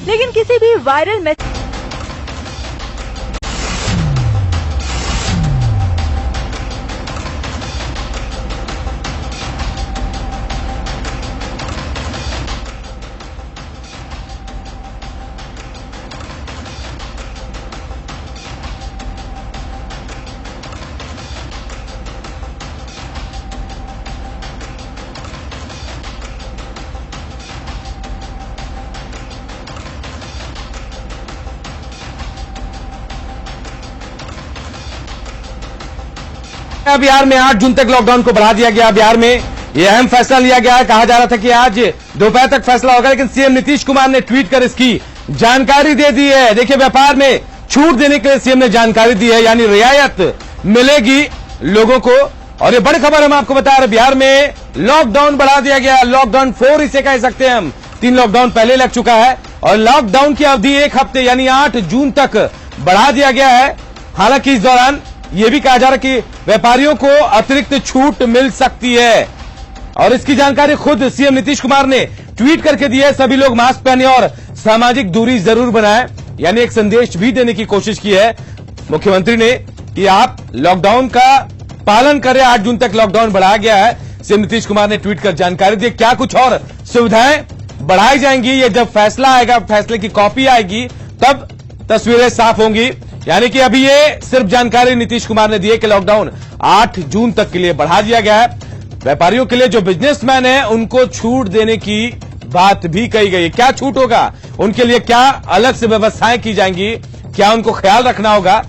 लेकिन किसी भी वायरल मैसेज बिहार में 8 जून तक लॉकडाउन को बढ़ा दिया गया। बिहार में यह अहम फैसला लिया गया है। कहा जा रहा था कि आज दोपहर तक फैसला होगा, लेकिन सीएम नीतीश कुमार ने ट्वीट कर इसकी जानकारी दे दी है। देखिए, व्यापार में छूट देने के लिए सीएम ने जानकारी दी है, यानी रियायत मिलेगी लोगों को। और ये बड़ी खबर हम आपको बता रहे, बिहार में लॉकडाउन बढ़ा दिया गया। लॉकडाउन 4 इसे कह सकते हैं हम। 3 लॉकडाउन पहले लग चुका है और लॉकडाउन की अवधि 1 हफ्ते यानी 8 जून तक बढ़ा दिया गया है। हालांकि इस दौरान यह भी कहा जा रहा है कि व्यापारियों को अतिरिक्त छूट मिल सकती है और इसकी जानकारी खुद सीएम नीतीश कुमार ने ट्वीट करके दी है। सभी लोग मास्क पहने और सामाजिक दूरी जरूर बनाएं, यानी एक संदेश भी देने की कोशिश की है मुख्यमंत्री ने कि आप लॉकडाउन का पालन करें। 8 जून तक लॉकडाउन बढ़ाया गया है। सीएम नीतीश कुमार ने ट्वीट कर जानकारी दी। क्या कुछ और सुविधाएं बढ़ाई जाएंगी, ये जब फैसला आएगा, फैसले की कॉपी आएगी, तब तस्वीरें साफ होंगी। यानी कि अभी ये सिर्फ जानकारी नीतीश कुमार ने दी है कि लॉकडाउन 8 जून तक के लिए बढ़ा दिया गया है। व्यापारियों के लिए जो बिजनेसमैन है उनको छूट देने की बात भी कही गई है। क्या छूट होगा, उनके लिए क्या अलग से व्यवस्थाएं की जाएंगी, क्या उनको ख्याल रखना होगा।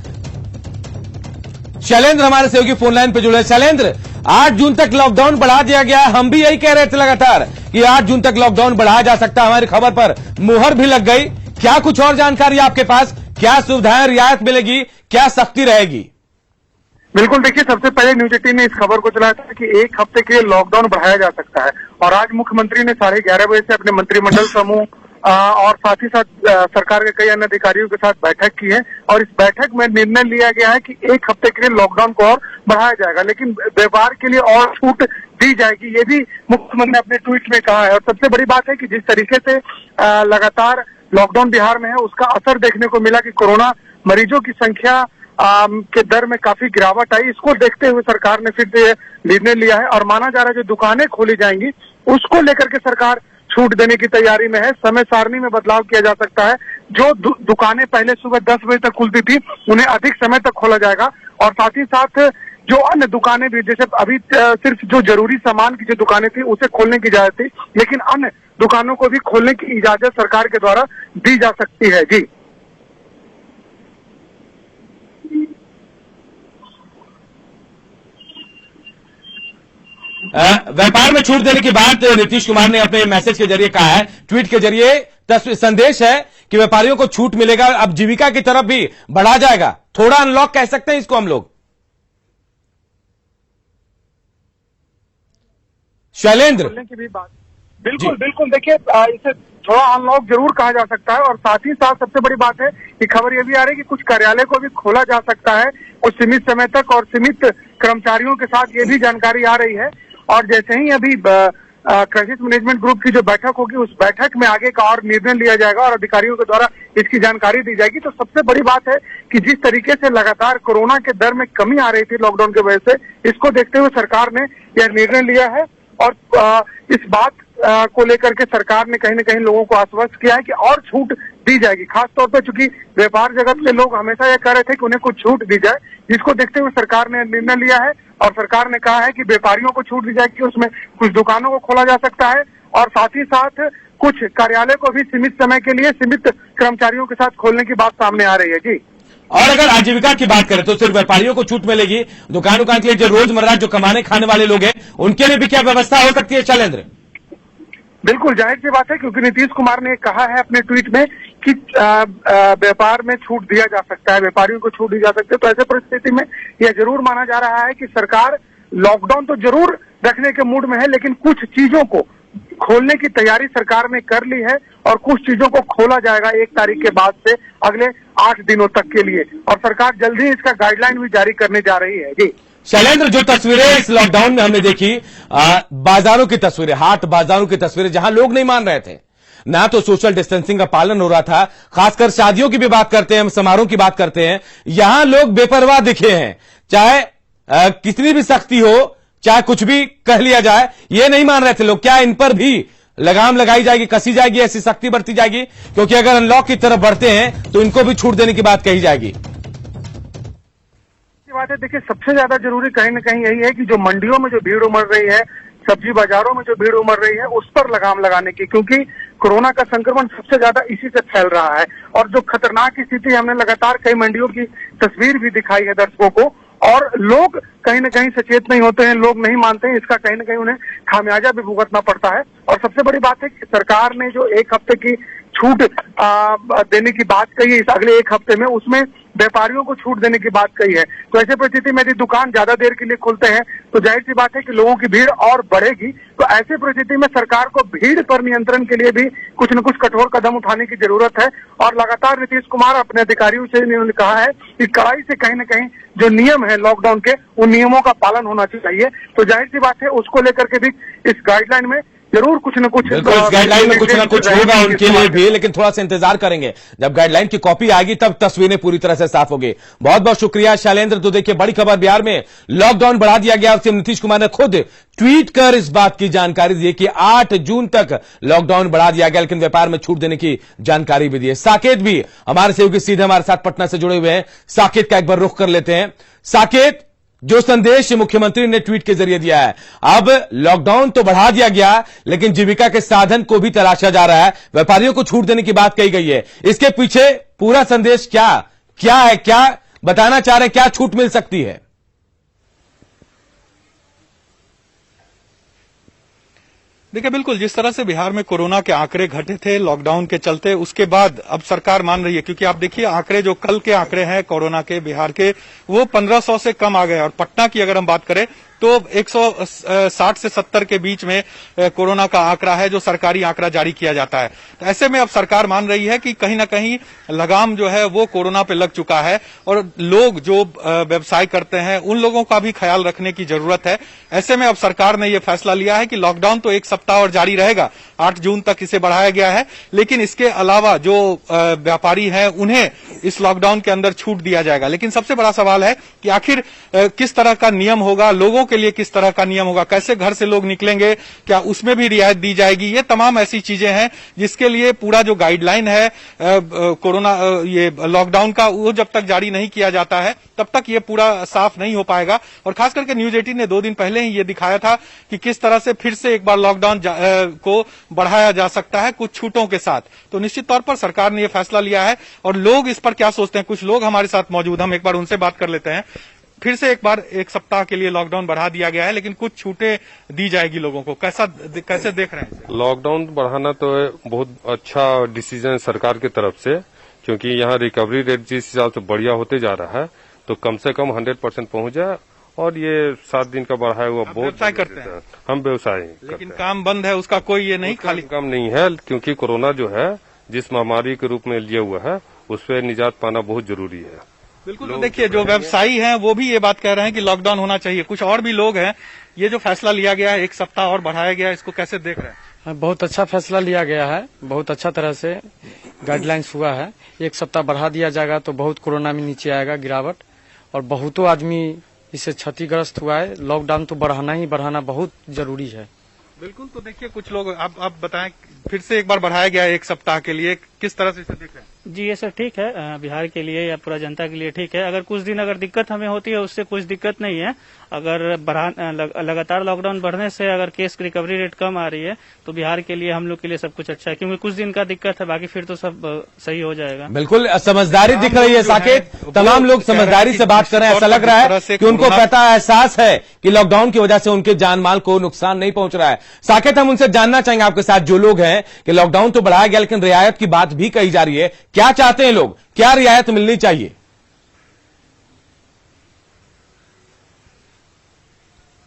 शैलेंद्र हमारे सहयोगी फोन लाइन पर जुड़े। शैलेंद्र, 8 जून तक लॉकडाउन बढ़ा दिया गया। हम भी यही कह रहे थे लगातार कि 8 जून तक लॉकडाउन बढ़ाया जा सकता है। हमारी खबर पर मुहर भी लग गई। क्या कुछ और जानकारी आपके पास, क्या सुविधाएं, रियायत मिलेगी, क्या सख्ती रहेगी? बिल्कुल, देखिए, सबसे पहले न्यूज 18 ने इस खबर को चलाया था कि 1 हफ्ते के लिए लॉकडाउन बढ़ाया जा सकता है और आज मुख्यमंत्री ने 11:30 बजे से अपने मंत्रिमंडल समूह और साथ ही साथ सरकार के कई अन्य अधिकारियों के साथ बैठक की है और इस बैठक में निर्णय लिया गया है कि 1 हफ्ते के लिए लॉकडाउन को और बढ़ाया जाएगा, लेकिन व्यापार के लिए और छूट दी जाएगी। ये भी मुख्यमंत्री ने अपने ट्वीट में कहा है। और सबसे बड़ी बात है कि जिस तरीके से लगातार लॉकडाउन बिहार में है, उसका असर देखने को मिला कि कोरोना मरीजों की संख्या के दर में काफी गिरावट आई। इसको देखते हुए सरकार ने फिर से निर्णय लिया है और माना जा रहा है जो दुकानें खोली जाएंगी उसको लेकर के सरकार छूट देने की तैयारी में है। समय सारणी में बदलाव किया जा सकता है। जो दुकानें पहले सुबह 10 बजे तक खुलती थी उन्हें अधिक समय तक खोला जाएगा और साथ ही साथ जो अन्य दुकानें भी, जैसे अभी सिर्फ जो जरूरी सामान की जो दुकानें थी उसे खोलने की इजाजत थी, लेकिन अन्य दुकानों को भी खोलने की इजाजत सरकार के द्वारा दी जा सकती है। जी, व्यापार में छूट देने की बात नीतीश कुमार ने अपने मैसेज के जरिए कहा है, ट्वीट के जरिए संदेश है कि व्यापारियों को छूट मिलेगा। अब जीविका की तरफ भी बढ़ा जाएगा, थोड़ा अनलॉक कह सकते हैं इसको हम लोग। शैलेंद्र की भी बात बिल्कुल बिल्कुल, देखिए, इसे थोड़ा अनलॉक जरूर कहा जा सकता है और साथ ही साथ सबसे बड़ी बात है कि खबर ये भी आ रही है कि कुछ कार्यालय को भी खोला जा सकता है कुछ सीमित समय तक और सीमित कर्मचारियों के साथ, ये भी जानकारी आ रही है। और जैसे ही अभी क्राइसिस मैनेजमेंट ग्रुप की जो बैठक होगी उस बैठक में आगे का और निर्णय लिया जाएगा और अधिकारियों के द्वारा इसकी जानकारी दी जाएगी। तो सबसे बड़ी बात है कि जिस तरीके से लगातार कोरोना के दर में कमी आ रही थी लॉकडाउन की वजह से, इसको देखते हुए सरकार ने यह निर्णय लिया है और इस बात को लेकर के सरकार ने कहीं न कहीं लोगों को आश्वस्त किया है कि और छूट दी जाएगी। खासतौर पर चूंकि व्यापार जगत के लोग हमेशा यह कह रहे थे कि उन्हें कुछ छूट दी जाए, जिसको देखते हुए सरकार ने निर्णय लिया है और सरकार ने कहा है कि व्यापारियों को छूट दी जाएगी, उसमें कुछ दुकानों को खोला जा सकता है और साथ ही साथ कुछ कार्यालय को भी सीमित समय के लिए सीमित कर्मचारियों के साथ खोलने की बात सामने आ रही है। जी, और अगर आजीविका की बात करें तो सिर्फ व्यापारियों को छूट मिलेगी, दुकानों के लिए जो रोजमर्रा जो कमाने खाने वाले लोग हैं उनके लिए भी क्या व्यवस्था हो सकती है? शैलेंद्र, बिल्कुल जाहिर सी बात है, क्योंकि नीतीश कुमार ने कहा है अपने ट्वीट में कि व्यापार में छूट दिया जा सकता है, व्यापारियों को छूट दी जा सकती है। तो ऐसे परिस्थिति में यह जरूर माना जा रहा है कि सरकार लॉकडाउन तो जरूर रखने के मूड में है, लेकिन कुछ चीजों को खोलने की तैयारी सरकार ने कर ली है और कुछ चीजों को खोला जाएगा 1 तारीख के बाद से अगले 8 दिनों तक के लिए और सरकार जल्दी ही इसका गाइडलाइन भी जारी करने जा रही है। जी शैलेंद्र, जो तस्वीरें इस लॉकडाउन में हमने देखी, बाजारों की तस्वीरें, हाट बाजारों की तस्वीरें जहां लोग नहीं मान रहे थे, ना तो सोशल डिस्टेंसिंग का पालन हो रहा था। खासकर शादियों की भी बात करते हैं, समारोह की बात करते हैं, यहां लोग बेपरवाह दिखे हैं। चाहे कितनी भी सख्ती हो, चाहे कुछ भी कह लिया जाए, ये नहीं मान रहे थे लोग। क्या इन पर भी लगाम लगाई जाएगी, कसी जाएगी, ऐसी सख्ती बरती जाएगी? क्योंकि अगर अनलॉक की तरफ बढ़ते हैं तो इनको भी छूट देने की बात कही जाएगी। बात है, देखिए सबसे ज्यादा जरूरी कहीं ना कहीं यही है कि जो मंडियों में जो भीड़ उमड़ रही है, सब्जी बाजारों में जो भीड़ उमड़ रही है, उस पर लगाम लगाने की, क्योंकि कोरोना का संक्रमण सबसे ज्यादा इसी से फैल रहा है। और जो खतरनाक स्थिति हमने लगातार कई मंडियों की तस्वीर भी दिखाई है दर्शकों को, और लोग कहीं ना कहीं सचेत नहीं होते हैं, लोग नहीं मानते हैं, इसका कहीं ना कहीं उन्हें खामियाजा भी भुगतना पड़ता है। और सबसे बड़ी बात है कि सरकार ने जो 1 हफ्ते की छूट देने की बात कही है इस अगले 1 हफ्ते में, उसमें व्यापारियों को छूट देने की बात कही है। तो ऐसे परिस्थिति में यदि दुकान ज्यादा देर के लिए खुलते हैं तो जाहिर सी बात है कि लोगों की भीड़ और बढ़ेगी। तो ऐसे परिस्थिति में सरकार को भीड़ पर नियंत्रण के लिए भी कुछ न कुछ कठोर कदम उठाने की जरूरत है। और लगातार नीतीश कुमार अपने अधिकारियों से इन्होंने कहा है कि कड़ाई से कहीं न कहीं जो नियम है लॉकडाउन के, उन नियमों का पालन होना चाहिए। तो जाहिर सी बात है उसको लेकर के भी इस गाइडलाइन में जरूर कुछ न कुछ, बिल्कुल इस गाइडलाइन में कुछ ना कुछ होगा उनके लिए भी, लेकिन थोड़ा सा इंतजार करेंगे। जब गाइडलाइन की कॉपी आएगी तब तस्वीरें पूरी तरह से साफ होगी। बहुत बहुत शुक्रिया शैलेंद्र। तो देखिए, बड़ी खबर, बिहार में लॉकडाउन बढ़ा दिया गया। और नीतीश कुमार ने खुद ट्वीट कर इस बात की जानकारी दी कि 8 जून तक लॉकडाउन बढ़ा दिया गया, लेकिन व्यापार में छूट देने की जानकारी भी दी है। साकेत भी हमारे सहयोगी सीधे हमारे साथ पटना से जुड़े हुए हैं। साकेत का एक बार रुख कर लेते हैं। साकेत, जो संदेश मुख्यमंत्री ने ट्वीट के जरिए दिया है, अब लॉकडाउन तो बढ़ा दिया गया, लेकिन जीविका के साधन को भी तलाशा जा रहा है, व्यापारियों को छूट देने की बात कही गई है। इसके पीछे पूरा संदेश क्या है, क्या बताना चाह रहे हैं, क्या छूट मिल सकती है? देखिए, बिल्कुल जिस तरह से बिहार में कोरोना के आंकड़े घटे थे लॉकडाउन के चलते, उसके बाद अब सरकार मान रही है, क्योंकि आप देखिए आंकड़े जो कल के आंकड़े हैं कोरोना के बिहार के, वो 1500 से कम आ गए। और पटना की अगर हम बात करें तो 160 से 70 के बीच में कोरोना का आंकड़ा है, जो सरकारी आंकड़ा जारी किया जाता है। तो ऐसे में अब सरकार मान रही है कि कहीं ना कहीं लगाम जो है वो कोरोना पे लग चुका है, और लोग जो व्यवसाय करते हैं उन लोगों का भी ख्याल रखने की जरूरत है। ऐसे में अब सरकार ने यह फैसला लिया है कि लॉकडाउन तो 1 सप्ताह और जारी रहेगा, 8 जून तक इसे बढ़ाया गया है, लेकिन इसके अलावा जो व्यापारी हैं उन्हें इस लॉकडाउन के अंदर छूट दिया जाएगा। लेकिन सबसे बड़ा सवाल है कि आखिर किस तरह का नियम होगा, लोगों के लिए किस तरह का नियम होगा, कैसे घर से लोग निकलेंगे, क्या उसमें भी रियायत दी जाएगी? ये तमाम ऐसी चीजें हैं जिसके लिए पूरा जो गाइडलाइन है कोरोना ये लॉकडाउन का, वो जब तक जारी नहीं किया जाता है तब तक ये पूरा साफ नहीं हो पाएगा। और खास करके न्यूज 18 ने 2 दिन पहले ही ये दिखाया था कि किस तरह से फिर से एक बार लॉकडाउन को बढ़ाया जा सकता है कुछ छूटों के साथ। तो निश्चित तौर पर सरकार ने यह फैसला लिया है, और लोग इस पर क्या सोचते हैं, कुछ लोग हमारे साथ मौजूद, हम एक बार उनसे बात कर लेते हैं। फिर से एक बार 1 सप्ताह के लिए लॉकडाउन बढ़ा दिया गया है, लेकिन कुछ छूटें दी जाएगी लोगों को, कैसे देख रहे हैं? लॉकडाउन बढ़ाना तो बहुत अच्छा डिसीजन है सरकार की तरफ से, क्योंकि यहाँ रिकवरी रेट जिस हिसाब से बढ़िया होते जा रहा है, तो कम से कम 100% पहुंच जाए। और ये 7 दिन का बढ़ाया हुआ बहुत व्यवसाय करते हैं, हम व्यवसाय लेकिन काम बंद है, उसका कोई ये नहीं, खाली काम नहीं है, क्योंकि कोरोना जो है जिस महामारी के रूप में लिया हुआ है, उस पर निजात पाना बहुत जरूरी है। बिल्कुल। तो देखिए, जो व्यवसायी हैं वो भी ये बात कह रहे हैं कि लॉकडाउन होना चाहिए। कुछ और भी लोग हैं, ये जो फैसला लिया गया है 1 सप्ताह और बढ़ाया गया है, इसको कैसे देख रहे हैं? बहुत अच्छा फैसला लिया गया है, बहुत अच्छा तरह से गाइडलाइंस हुआ है। 1 सप्ताह बढ़ा दिया जाएगा तो बहुत कोरोना में नीचे आएगा गिरावट, और बहुतों आदमी इससे क्षतिग्रस्त हुआ है। लॉकडाउन तो बढ़ाना बहुत जरूरी है। बिल्कुल। तो देखिए, कुछ लोग आप बताएं, फिर से एक बार बढ़ाया गया है 1 सप्ताह के लिए, किस तरह से इसे देख रहे हैं? जी ये सर ठीक है, बिहार के लिए या पूरा जनता के लिए ठीक है। अगर कुछ दिन अगर दिक्कत हमें होती है, उससे कुछ दिक्कत नहीं है। अगर लगातार लॉकडाउन बढ़ने से अगर केस की रिकवरी रेट कम आ रही है तो बिहार के लिए, हम लोग के लिए सब कुछ अच्छा है, क्योंकि कुछ दिन का दिक्कत है, बाकी फिर तो सब सही हो जाएगा। बिल्कुल समझदारी दिख रही है साकेत, तमाम लोग समझदारी से बात कर रहे हैं। ऐसा लग रहा है कि उनको पता एहसास है कि लॉकडाउन की वजह से उनके जान माल को नुकसान नहीं पहुंच रहा है। साकेत, हम उनसे जानना चाहेंगे आपके साथ जो लोग हैं कि लॉकडाउन तो बढ़ाया गया, लेकिन रियायत की बात भी कही जा रही है, क्या चाहते हैं लोग, क्या रियायत मिलनी चाहिए?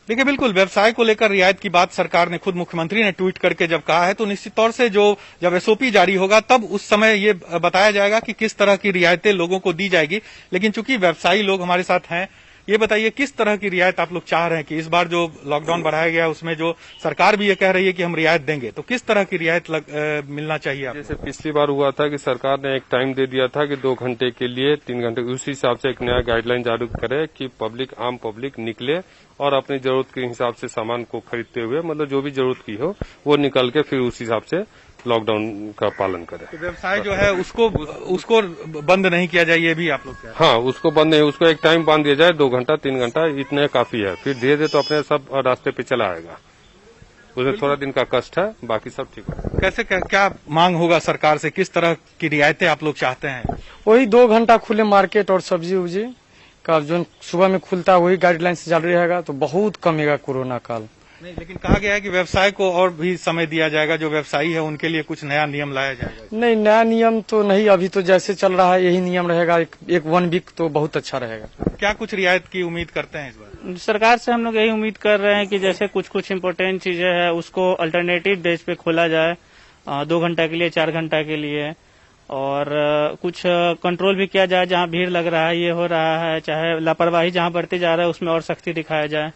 देखिए, बिल्कुल व्यवसाय को लेकर रियायत की बात सरकार ने, खुद मुख्यमंत्री ने ट्वीट करके जब कहा है, तो निश्चित तौर से जब एसओपी जारी होगा तब उस समय ये बताया जाएगा कि किस तरह की रियायतें लोगों को दी जाएगी। लेकिन चूंकि व्यवसायी लोग हमारे साथ हैं, ये बताइए किस तरह की रियायत आप लोग चाह रहे हैं कि इस बार जो लॉकडाउन बढ़ाया गया उसमें जो सरकार भी ये कह रही है कि हम रियायत देंगे, तो किस तरह की रियायत मिलना चाहिए आपको? जैसे पिछली बार हुआ था कि सरकार ने एक टाइम दे दिया था कि 2 घंटे के लिए 3 घंटे, उसी हिसाब से एक नया गाइडलाइन जारी करे कि आम पब्लिक निकले और अपनी जरूरत के हिसाब से सामान को खरीदते हुए, मतलब जो भी जरूरत की हो वो निकल के फिर उस हिसाब से लॉकडाउन का पालन करे। तो व्यवसाय जो है उसको बंद नहीं किया जाए, ये भी आप लोग कह रहे हैं? हाँ, उसको बंद नहीं, उसको एक टाइम बांध दिया जाए, 2 घंटा 3 घंटा इतने काफी है, फिर धीरे धीरे तो अपने सब रास्ते पे चला आएगा। उसमें थोड़ा दिन का कष्ट है, बाकी सब ठीक है। कैसे क्या मांग होगा सरकार से, किस तरह की रियायतें आप लोग चाहते हैं? वही 2 घंटा खुले मार्केट और सब्जी उब्जी का जो सुबह में खुलता है वही गाइडलाइन से जारी रहेगा तो बहुत कमेगा कोरोना काल। नहीं, लेकिन कहा गया है कि व्यवसाय को और भी समय दिया जाएगा, जो व्यवसायी है उनके लिए कुछ नया नियम लाया जाएगा। नहीं, नया नियम तो नहीं, अभी तो जैसे चल रहा है यही नियम रहेगा। एक 1 वीक तो बहुत अच्छा रहेगा। क्या कुछ रियायत की उम्मीद करते हैं इस बार? सरकार से हम लोग यही उम्मीद कर रहे हैं कि जैसे कुछ इम्पोर्टेंट चीजें हैं उसको अल्टरनेटिव डेज पे खोला जाए, 2 घंटा के लिए, 4 घंटा के लिए, और कुछ कंट्रोल भी किया जाए जहां भीड़ लग रहा है, ये हो रहा है, चाहे लापरवाही जहां बढ़ती जा रहा है उसमें और सख्ती दिखाया जाए।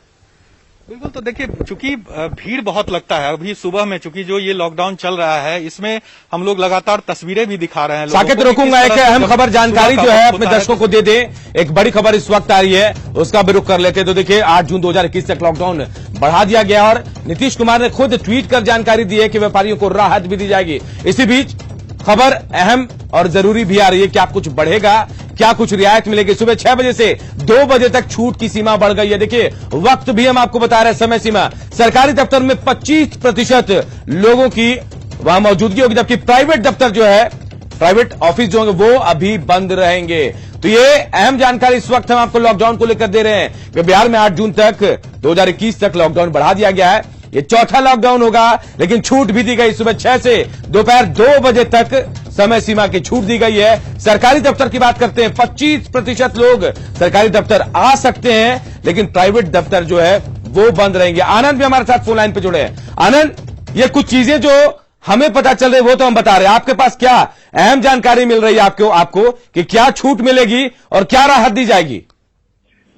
बिल्कुल, तो देखिए चूंकि भीड़ बहुत लगता है, अभी सुबह में चूंकि जो ये लॉकडाउन चल रहा है इसमें हम लोग लगातार तस्वीरें भी दिखा रहे हैं। साकेत रोकूंगा, एक अहम खबर जानकारी जो है अपने दर्शकों को दे दे। एक बड़ी खबर इस वक्त आ रही है, उसका भी रुख कर लेते हैं। तो देखिए 8 जून 2021 तक लॉकडाउन बढ़ा दिया गया और नीतीश कुमार ने खुद ट्वीट कर जानकारी दी है कि व्यापारियों को राहत भी दी जाएगी। इसी बीच खबर अहम और जरूरी भी आ रही है, क्या कुछ बढ़ेगा, क्या कुछ रियायत मिलेगी। सुबह 6 बजे से 2 बजे तक छूट की सीमा बढ़ गई है। देखिए वक्त भी हम आपको बता रहे हैं, समय सीमा सरकारी दफ्तर में 25% लोगों की वहां मौजूदगी होगी, जबकि प्राइवेट दफ्तर जो है, प्राइवेट ऑफिस जो होंगे वो अभी बंद रहेंगे। तो ये अहम जानकारी इस वक्त हम आपको लॉकडाउन को लेकर दे रहे हैं कि बिहार में 8 जून तक 2021 तक लॉकडाउन बढ़ा दिया गया है। ये चौथा लॉकडाउन होगा, लेकिन छूट भी दी गई। सुबह 6 से दोपहर 2 बजे तक समय सीमा की छूट दी गई है। सरकारी दफ्तर की बात करते हैं, 25% लोग सरकारी दफ्तर आ सकते हैं, लेकिन प्राइवेट दफ्तर जो है वो बंद रहेंगे। आनंद भी हमारे साथ फोन लाइन पे जुड़े हैं। आनंद, ये कुछ चीजें जो हमें पता चल रही है वो तो हम बता रहे हैं, आपके पास क्या अहम जानकारी मिल रही है आपको कि क्या छूट मिलेगी और क्या राहत दी जाएगी?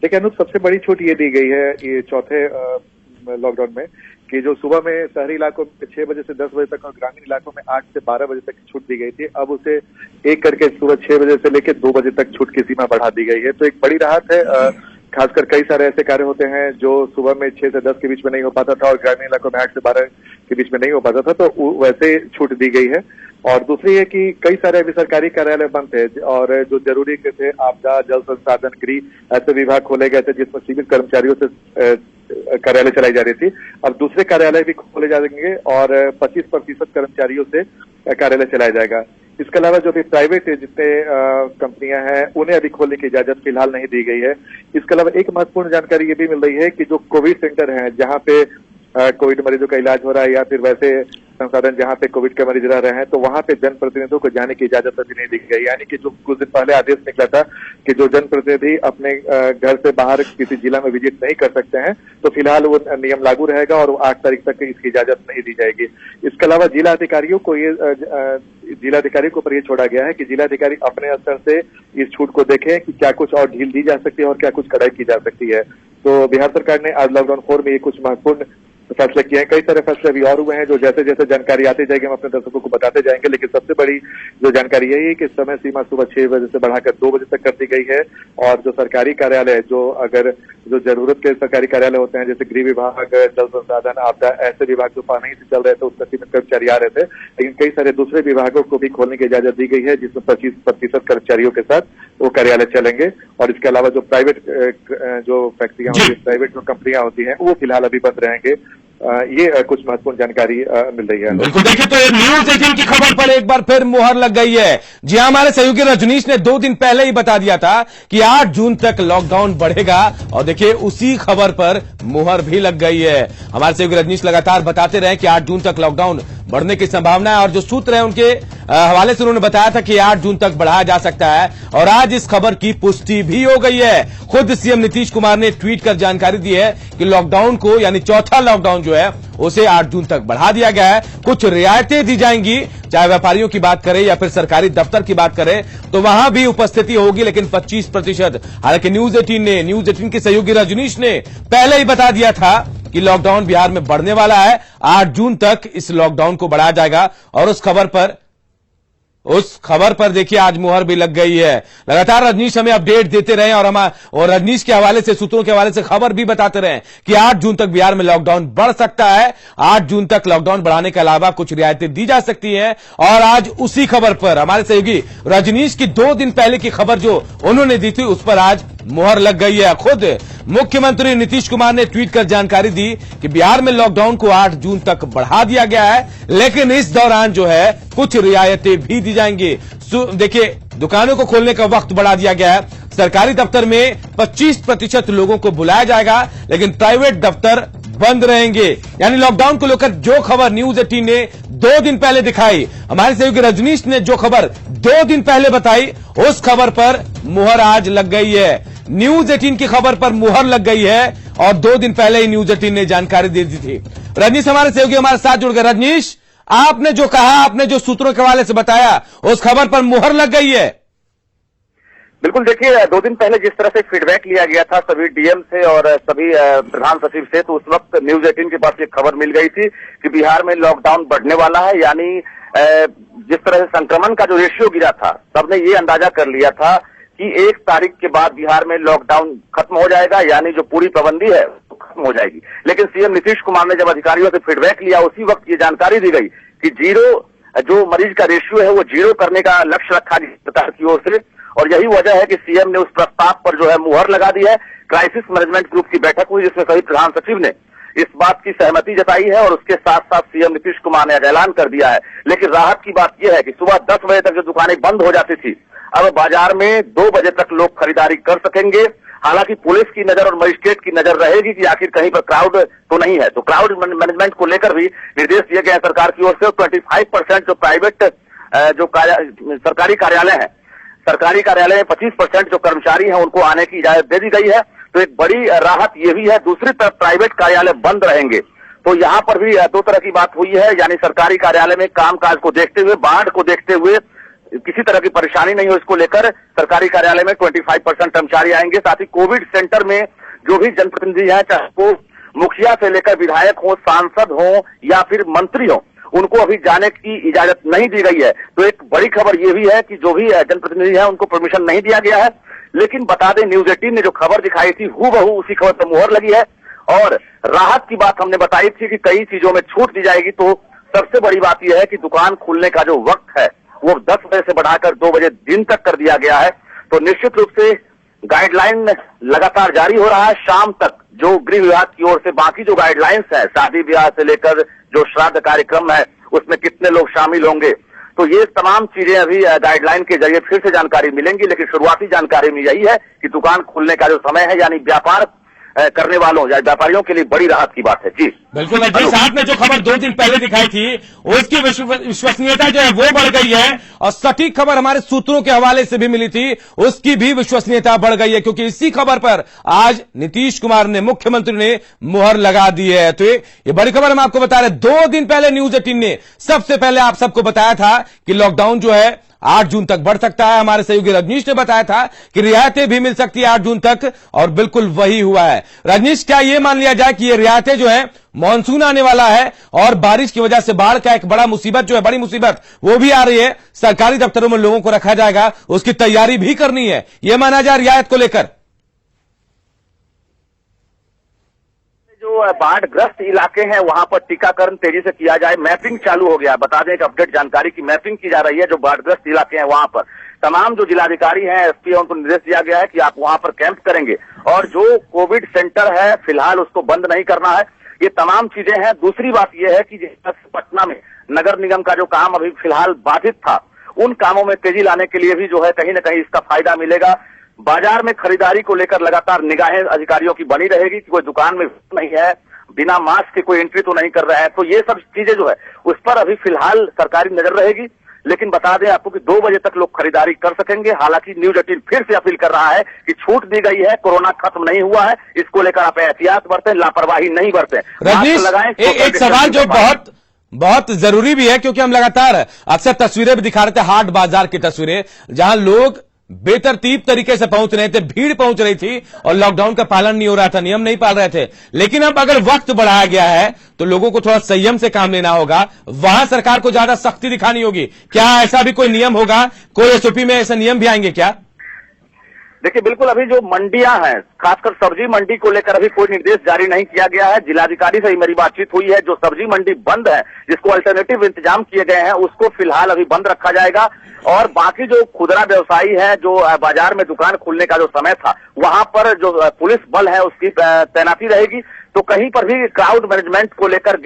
देखिए अनूप, सबसे बड़ी छूट ये दी गई है ये चौथे लॉकडाउन में कि जो सुबह में शहरी इलाकों में 6 बजे से 10 बजे तक और ग्रामीण इलाकों में 8 से 12 बजे तक छूट दी गई थी, अब उसे एक करके सुबह 6 बजे से लेकर 2 बजे तक छूट की सीमा बढ़ा दी गई है। तो एक बड़ी राहत है। खासकर कई सारे ऐसे कार्य होते हैं जो सुबह में 6 से 10 के बीच में नहीं हो पाता था और ग्रामीण इलाकों में 8 से 12 के बीच में नहीं हो पाता था, तो वैसे छूट दी गई है। और दूसरी है कि कई सारे अभी सरकारी कार्यालय बंद थे और जो जरूरी थे, आपदा, जल संसाधन, गृह, ऐसे विभाग खोले गए थे जिसमें सीमित कर्मचारियों से कार्यालय चलाई जा रही थी। अब दूसरे कार्यालय भी खोले जाएंगे और 25% कर्मचारियों से कार्यालय चलाया जाएगा। इसके अलावा जो भी प्राइवेट जितने कंपनियां हैं उन्हें अभी खोलने की इजाजत फिलहाल नहीं दी गई है। इसके अलावा एक महत्वपूर्ण जानकारी ये भी मिल रही है कि जो कोविड सेंटर हैं जहां पे कोविड मरीजों का इलाज हो रहा है या फिर वैसे संसाधन जहां पे कोविड के मरीज रह रहे हैं, तो वहां पे जनप्रतिनिधियों को जाने की इजाजत अभी नहीं दी गई। यानी कि जो कुछ दिन पहले आदेश निकला था कि जो जनप्रतिनिधि अपने घर से बाहर किसी जिला में विजिट नहीं कर सकते हैं, तो फिलहाल वो नियम लागू रहेगा और 8 तारीख तक इसकी इजाजत नहीं दी जाएगी। इसके अलावा जिलाधिकारियों को ये छोड़ा गया है कि जिलाधिकारी अपने स्तर से इस छूट को देखें कि क्या कुछ और ढील दी जा सकती है और क्या कुछ कड़ाई की जा सकती है। तो बिहार सरकार ने आज लॉकडाउन 4 में ये कुछ महत्वपूर्ण फैसले किए हैं। कई सारे फैसले अभी और हुए हैं जो जैसे जैसे जानकारी आती जाएगी हम अपने दर्शकों को बताते जाएंगे, लेकिन सबसे बड़ी जो जानकारी यही है कि समय सीमा सुबह 6 बजे से बढ़ाकर 2 बजे तक कर दी गई है। और जो सरकारी कार्यालय, जो जरूरत के सरकारी कार्यालय होते हैं जैसे गृह विभाग, जल संसाधन, आपदा, ऐसे विभाग जो नहीं से चल रहे थे उसमें सीमित कर्मचारी आ रहे थे, लेकिन कई सारे दूसरे विभागों को भी खोलने की इजाजत दी गई है जिसमें 25% कर्मचारियों के साथ वो कार्यालय चलेंगे। और इसके अलावा जो प्राइवेट जो फैक्ट्रियां होती है, प्राइवेट जो कंपनियां होती हैं, वो फिलहाल अभी बंद रहेंगे। ये कुछ महत्वपूर्ण जानकारी मिल रही है। बिल्कुल, देखिए तो न्यूज 18 की खबर पर एक बार फिर मुहर लग गई है। जी हां, हमारे सहयोगी रजनीश ने 2 दिन पहले ही बता दिया था कि 8 जून तक लॉकडाउन बढ़ेगा और देखिए उसी खबर पर मुहर भी लग गई है। हमारे सहयोगी रजनीश लगातार बताते रहे कि 8 जून तक लॉकडाउन बढ़ने की संभावना है। और जो सूत्र है उनके हवाले से उन्होंने बताया था कि 8 जून तक बढ़ाया जा सकता है और आज इस खबर की पुष्टि भी हो गई है। खुद सीएम नीतीश कुमार ने ट्वीट कर जानकारी दी है कि लॉकडाउन को यानी चौथा लॉकडाउन जो है उसे 8 जून तक बढ़ा दिया गया है। कुछ रियायतें दी जाएंगी, चाहे व्यापारियों की बात करें या फिर सरकारी दफ्तर की बात करें तो वहां भी उपस्थिति होगी, लेकिन 25%। हालांकि न्यूज 18 के सहयोगी रजनीश ने पहले ही बता दिया था कि लॉकडाउन बिहार में बढ़ने वाला है। 8 जून तक इस लॉकडाउन को बढ़ाया जाएगा और उस खबर पर देखिए आज मुहर भी लग गई है। लगातार रजनीश हमें अपडेट देते रहे और रजनीश के हवाले से, सूत्रों के हवाले से खबर भी बताते रहे कि 8 जून तक बिहार में लॉकडाउन बढ़ सकता है। 8 जून तक लॉकडाउन बढ़ाने के अलावा कुछ रियायतें दी जा सकती हैं। और आज उसी खबर पर हमारे सहयोगी रजनीश की 2 दिन पहले की खबर जो उन्होंने दी थी उस पर आज मुहर लग गई है। खुद मुख्यमंत्री नीतीश कुमार ने ट्वीट कर जानकारी दी कि बिहार में लॉकडाउन को 8 जून तक बढ़ा दिया गया है, लेकिन इस दौरान जो है कुछ रियायतें भी दी जाएंगी। देखिए, दुकानों को खोलने का वक्त बढ़ा दिया गया है। सरकारी दफ्तर में 25% लोगों को बुलाया जाएगा, लेकिन प्राइवेट दफ्तर बंद रहेंगे। यानी लॉकडाउन को लेकर जो खबर न्यूज 18 ने 2 दिन पहले दिखाई, हमारे सहयोगी रजनीश ने जो खबर 2 दिन पहले बताई, उस खबर पर मुहर आज लग गई है। न्यूज 18 की खबर पर मुहर लग गई है और 2 दिन पहले ही न्यूज 18 ने जानकारी दे दी थी। रजनीश हमारे सहयोगी हमारे साथ जुड़ गए। रजनीश, आपने जो कहा, आपने जो सूत्रों के हवाले से बताया, उस खबर पर मुहर लग गई है। बिल्कुल, देखिए 2 दिन पहले जिस तरह से फीडबैक लिया गया था सभी डीएम से और सभी प्रधान सचिव से, तो उस वक्त न्यूज 18 के पास एक खबर मिल गई थी कि बिहार में लॉकडाउन बढ़ने वाला है। यानी जिस तरह से संक्रमण का जो रेशियो गिरा था, सबने ये अंदाजा कर लिया था कि 1 तारीख के बाद बिहार में लॉकडाउन खत्म हो जाएगा, यानी जो पूरी पाबंदी है वो खत्म हो जाएगी। लेकिन सीएम नीतीश कुमार ने जब अधिकारियों से फीडबैक लिया, उसी वक्त ये जानकारी दी गई कि जो मरीज का रेशियो है वो 0 करने का लक्ष्य रखा गया सरकार की ओर से। और यही वजह है कि सीएम ने उस प्रस्ताव पर जो है मुहर लगा दी है। क्राइसिस मैनेजमेंट ग्रुप की बैठक हुई जिसमें सभी प्रधान सचिव ने इस बात की सहमति जताई है और उसके साथ साथ सीएम नीतीश कुमार ने ऐलान कर दिया है। लेकिन राहत की बात यह है कि सुबह 10 बजे तक जो दुकानें बंद हो जाती थी, अब बाजार में 2 बजे तक लोग खरीदारी कर सकेंगे। हालांकि पुलिस की नजर और मजिस्ट्रेट की नजर रहेगी कि आखिर कहीं पर क्राउड तो नहीं है, तो क्राउड मैनेजमेंट को लेकर भी निर्देश दिए गए हैं सरकार की ओर से। 25% जो प्राइवेट जो सरकारी कार्यालय है, सरकारी कार्यालय में 25% जो कर्मचारी हैं उनको आने की इजाजत दे दी गई है, तो एक बड़ी राहत ये भी है। दूसरी तरफ प्राइवेट कार्यालय बंद रहेंगे, तो यहाँ पर भी 2 तरह की बात हुई है। यानी सरकारी कार्यालय में कामकाज को देखते हुए, बाढ़ को देखते हुए किसी तरह की परेशानी नहीं हो, इसको लेकर सरकारी कार्यालय में 25% कर्मचारी आएंगे। साथ ही कोविड सेंटर में जो भी जनप्रतिनिधि हैं, चाहे वो मुखिया से लेकर विधायक हो, सांसद हो या फिर मंत्री हो, उनको अभी जाने की इजाजत नहीं दी गई है। तो एक बड़ी खबर यह भी है कि जो भी जनप्रतिनिधि हैं उनको परमिशन नहीं दिया गया है। लेकिन बता दें, न्यूज 18 ने जो खबर दिखाई थी हूबहू उसी खबर पर मुहर लगी है। और राहत की बात हमने बताई थी कि कई चीजों में छूट दी जाएगी, तो सबसे बड़ी बात यह है कि दुकान खुलने का जो वक्त है वो 10 बजे से बढ़ाकर 2 बजे दिन तक कर दिया गया है। तो निश्चित रूप से गाइडलाइन लगातार जारी हो रहा है। शाम तक जो गृह विभाग की ओर से बाकी जो गाइडलाइंस है, शादी ब्याह से लेकर जो श्राद्ध कार्यक्रम है उसमें कितने लोग शामिल होंगे, तो ये तमाम चीजें अभी गाइडलाइन के जरिए फिर से जानकारी मिलेंगी। लेकिन शुरुआती जानकारी में यही है कि दुकान खुलने का जो समय है, यानी व्यापार करने वालों या व्यापारियों के लिए बड़ी राहत की बात है। जी बिल्कुल, जिस आपने जो खबर 2 दिन पहले दिखाई थी उसकी विश्वसनीयता जो है वो बढ़ गई है और सटीक खबर हमारे सूत्रों के हवाले से भी मिली थी, उसकी भी विश्वसनीयता बढ़ गई है, क्योंकि इसी खबर पर आज नीतीश कुमार ने, मुख्यमंत्री ने मुहर लगा दी है। तो ये बड़ी खबर हम आपको बता रहे हैं। 2 दिन पहले न्यूज 18 ने सबसे पहले आप सबको बताया था कि लॉकडाउन जो है 8 जून तक बढ़ सकता है। हमारे सहयोगी रजनीश ने बताया था कि रियायतें भी मिल सकती है 8 जून तक, और बिल्कुल वही हुआ है। रजनीश, क्या ये मान लिया जाए कि ये रियायतें जो है, मानसून आने वाला है और बारिश की वजह से बाढ़ का एक बड़ी मुसीबत वो भी आ रही है, सरकारी दफ्तरों में लोगों को रखा जाएगा, उसकी तैयारी भी करनी है, ये माना जाए रियायत को लेकर? जो बाढ़ग्रस्त इलाके हैं वहां पर टीकाकरण तेजी से किया जाए, मैपिंग चालू हो गया। बता दें, एक अपडेट जानकारी की मैपिंग की जा रही है। जो बाढ़ग्रस्त इलाके हैं वहां पर तमाम जो जिलाधिकारी हैं, एसपी, उनको निर्देश दिया गया है कि आप वहां पर कैंप करेंगे और जो कोविड सेंटर है फिलहाल उसको बंद नहीं करना है। ये तमाम चीजें हैं। दूसरी बात यह है कि जिस पटना में नगर निगम का जो काम अभी फिलहाल बाधित था, उन कामों में तेजी लाने के लिए भी जो है कहीं न कहीं इसका फायदा मिलेगा। बाजार में खरीदारी को लेकर लगातार निगाहें अधिकारियों की बनी रहेगी कि कोई दुकान में नहीं है, बिना मास्क के कोई एंट्री तो नहीं कर रहा है। तो ये सब चीजें जो है उस पर अभी फिलहाल सरकारी नजर रहेगी। लेकिन बता दें आपको कि 2 बजे तक लोग खरीदारी कर सकेंगे। हालांकि न्यूज 18 फिर से अपील कर रहा है कि छूट दी गई है, कोरोना खत्म नहीं हुआ है, इसको लेकर आप एहतियात बरतें, लापरवाही नहीं बरतें, रजनीश, लगाएं। एक सवाल जो बहुत जरूरी भी है, क्योंकि हम लगातार अक्सर तस्वीरें भी दिखा रहे थे, हाट बाजार की तस्वीरें, जहां लोग बेतरतीब तरीके से पहुंच रहे थे, भीड़ पहुंच रही थी और लॉकडाउन का पालन नहीं हो रहा था, नियम नहीं पाल रहे थे। लेकिन अब अगर वक्त बढ़ाया गया है तो लोगों को थोड़ा संयम से काम लेना होगा, वहां सरकार को ज्यादा सख्ती दिखानी होगी। क्या ऐसा भी कोई नियम होगा, कोई एसओपी में ऐसे नियम भी आएंगे क्या? देखिए, बिल्कुल अभी जो मंडियां हैं, खासकर सब्जी मंडी को लेकर अभी कोई निर्देश जारी नहीं किया गया है। जिलाधिकारी से मेरी बातचीत हुई है, जो सब्जी मंडी बंद है, जिसको अल्टरनेटिव इंतजाम किए गए हैं, उसको फिलहाल अभी बंद रखा जाएगा। और बाकी जो खुदरा व्यवसायी है, जो बाजार में दुकान खुलने का जो समय था, वहां पर जो पुलिस बल है उसकी तैनाती रहेगी। तो कहीं पर भी क्राउड मैनेजमेंट को लेकर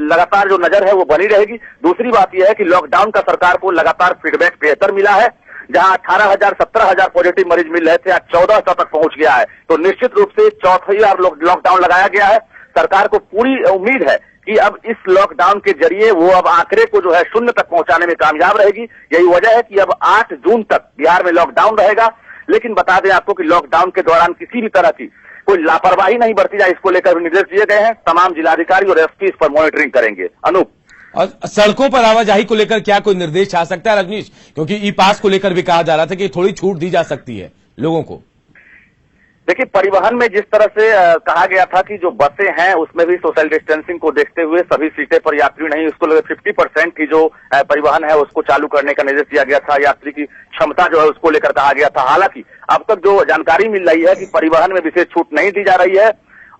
लगातार जो नजर है वो बनी रहेगी। दूसरी बात यह है कि लॉकडाउन का सरकार को लगातार फीडबैक बेहतर मिला है। जहां 18,000 17,000 पॉजिटिव मरीज मिल रहे थे, आज 1400 तक पहुंच गया है। तो निश्चित रूप से चौथी बार लॉकडाउन लगाया गया है। सरकार को पूरी उम्मीद है कि अब इस लॉकडाउन के जरिए वो अब आंकड़े को जो है 0 तक पहुंचाने में कामयाब रहेगी। यही वजह है कि अब 8 जून तक बिहार में लॉकडाउन रहेगा। लेकिन बता दें आपको कि लॉकडाउन के दौरान किसी भी तरह की कोई लापरवाही नहीं बरती जाए, इसको लेकर निर्देश दिए गए हैं। तमाम जिलाधिकारी और एसपी इस पर मॉनिटरिंग करेंगे। अनूप, और सड़कों पर आवाजाही को लेकर क्या कोई निर्देश आ सकता है रजनीश? क्योंकि ई पास को लेकर भी कहा जा रहा था कि थोड़ी छूट दी जा सकती है लोगों को। देखिए, परिवहन में जिस तरह से कहा गया था कि जो बसें हैं उसमें भी सोशल डिस्टेंसिंग को देखते हुए सभी सीटें पर यात्री नहीं, उसको 50% की जो परिवहन है उसको चालू करने का निर्देश दिया गया था। यात्री की क्षमता जो है उसको लेकर कहा गया था। हालांकि अब तक जो जानकारी मिल रही है कि परिवहन में विशेष छूट नहीं दी जा रही है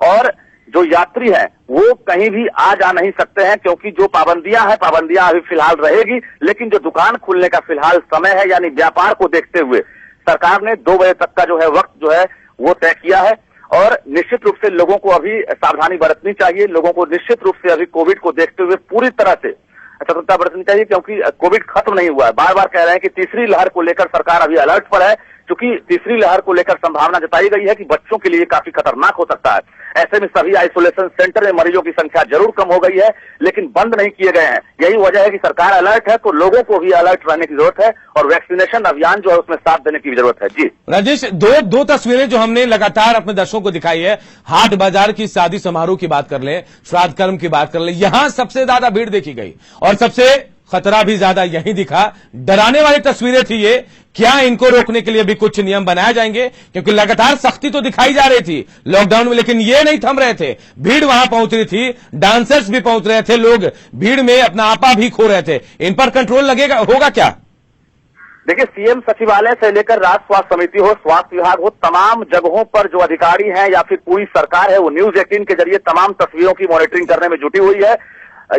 और जो यात्री हैं वो कहीं भी आ जा नहीं सकते हैं, क्योंकि जो पाबंदियां हैं, पाबंदियां अभी फिलहाल रहेगी। लेकिन जो दुकान खुलने का फिलहाल समय है, यानी व्यापार को देखते हुए सरकार ने 2 बजे तक का जो है वक्त जो है वो तय किया है। और निश्चित रूप से लोगों को अभी सावधानी बरतनी चाहिए। लोगों को निश्चित रूप से अभी कोविड को देखते हुए पूरी तरह से सतर्कता बरतनी चाहिए, क्योंकि कोविड खत्म नहीं हुआ है। बार बार कह रहे हैं कि तीसरी लहर को लेकर सरकार अभी अलर्ट पर है, क्योंकि तीसरी लहर को लेकर संभावना जताई गई है कि बच्चों के लिए काफी खतरनाक हो सकता है। ऐसे में सभी आइसोलेशन सेंटर में मरीजों की संख्या जरूर कम हो गई है, लेकिन बंद नहीं किए गए हैं। यही वजह है कि सरकार अलर्ट है, तो लोगों को भी अलर्ट रहने की जरूरत है और वैक्सीनेशन अभियान जो है उसमें साथ देने की भी जरूरत है। जी राजेश, दो तस्वीरें जो हमने लगातार अपने दर्शकों को दिखाई है, हाट बाजार की, शादी समारोह की बात कर ले, श्राद्ध कर्म की बात कर ले, यहां सबसे ज्यादा भीड़ देखी गई और सबसे खतरा भी ज्यादा यही दिखा। डराने वाली तस्वीरें थी ये। क्या इनको रोकने के लिए भी कुछ नियम बनाए जाएंगे? क्योंकि लगातार सख्ती तो दिखाई जा रही थी लॉकडाउन में, लेकिन ये नहीं थम रहे थे। भीड़ वहां पहुंच रही थी, डांसर्स भी पहुंच रहे थे, लोग भीड़ में अपना आपा भी खो रहे थे। इन पर कंट्रोल होगा क्या? देखिए, सीएम सचिवालय से लेकर राज्य स्वास्थ्य समिति हो, स्वास्थ्य विभाग हो, तमाम जगहों पर जो अधिकारी हैं या फिर पूरी सरकार है वो न्यूज 18 के जरिए तमाम तस्वीरों की मॉनिटरिंग करने में जुटी हुई है।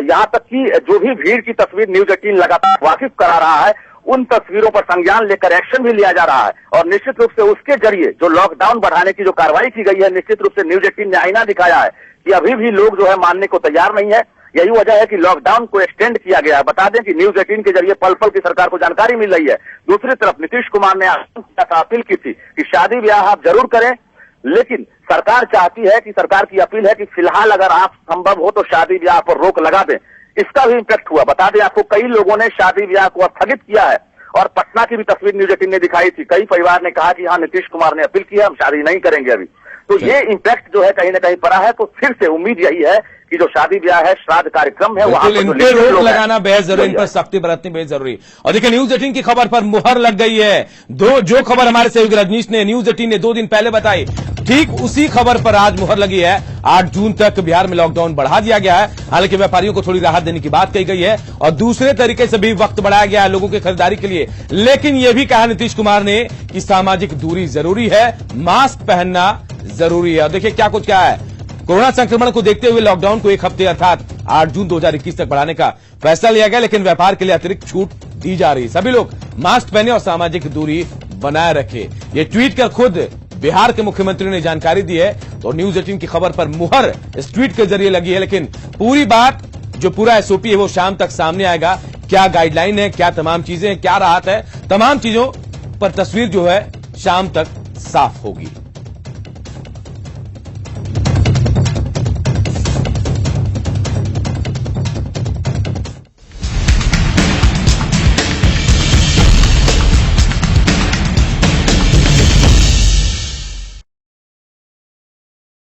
यहां तक कि जो भी भीड़ की तस्वीर न्यूज 18 लगातार वाकिफ करा रहा है, उन तस्वीरों पर संज्ञान लेकर एक्शन भी लिया जा रहा है। और निश्चित रूप से उसके जरिए जो लॉकडाउन बढ़ाने की जो कार्रवाई की गई है, निश्चित रूप से न्यूज 18 ने आईना दिखाया है कि अभी भी लोग जो है मानने को तैयार नहीं है। यही वजह है कि लॉकडाउन को एक्सटेंड किया गया है। बता दें कि न्यूज 18 के जरिए पल पल की सरकार को जानकारी मिल रही है। दूसरी तरफ नीतीश कुमार ने अपील की थी कि शादी ब्याह आप जरूर करें, लेकिन सरकार चाहती है कि, सरकार की अपील है कि फिलहाल अगर आप संभव हो तो शादी ब्याह पर रोक लगा दें। इसका भी इम्पैक्ट हुआ। बता दें आपको, कई लोगों ने शादी ब्याह को स्थगित किया है और पटना की भी तस्वीर न्यूज 18 ने दिखाई थी। कई परिवार ने कहा कि हाँ, नीतीश कुमार ने अपील की है, हम शादी नहीं करेंगे अभी। तो ये इम्पैक्ट जो है कहीं ना कहीं पड़ा है। तो फिर से उम्मीद यही है कि जो शादी ब्याह है, श्राद्ध कार्यक्रम है, वहां पर इन पे रोक लगाना बेहद जरूरी, इन पर सख्ती बरतनी बेहद जरूरी। और देखिए, न्यूज 18 की खबर पर मुहर लग गई है। जो खबर हमारे सहयोगी रजनीश ने न्यूज 18 ने 2 दिन पहले बताई, ठीक उसी खबर पर आज मुहर लगी है। 8 जून तक बिहार में लॉकडाउन बढ़ा दिया गया है। हालांकि व्यापारियों को थोड़ी राहत देने की बात कही गई है और दूसरे तरीके से भी वक्त बढ़ाया गया है लोगों की खरीदारी के लिए। लेकिन यह भी कहा नीतीश कुमार ने कि सामाजिक दूरी जरूरी है, मास्क पहनना जरूरी है। और देखिए क्या है, कोरोना संक्रमण को देखते हुए लॉकडाउन को 1 हफ्ते अर्थात 8 जून 2021 तक बढ़ाने का फैसला लिया गया, लेकिन व्यापार के लिए अतिरिक्त छूट दी जा रही है। सभी लोग मास्क पहने और सामाजिक दूरी बनाए रखे, ये ट्वीट कर खुद बिहार के मुख्यमंत्री ने जानकारी दी है। तो न्यूज 18 की खबर पर मुहर इस ट्वीट के जरिए लगी है, लेकिन पूरी बात, जो पूरा एसओपी है वो शाम तक सामने आएगा। क्या गाइडलाइन है, क्या तमाम चीजें, क्या राहत है, तमाम चीजों पर तस्वीर जो है शाम तक साफ होगी।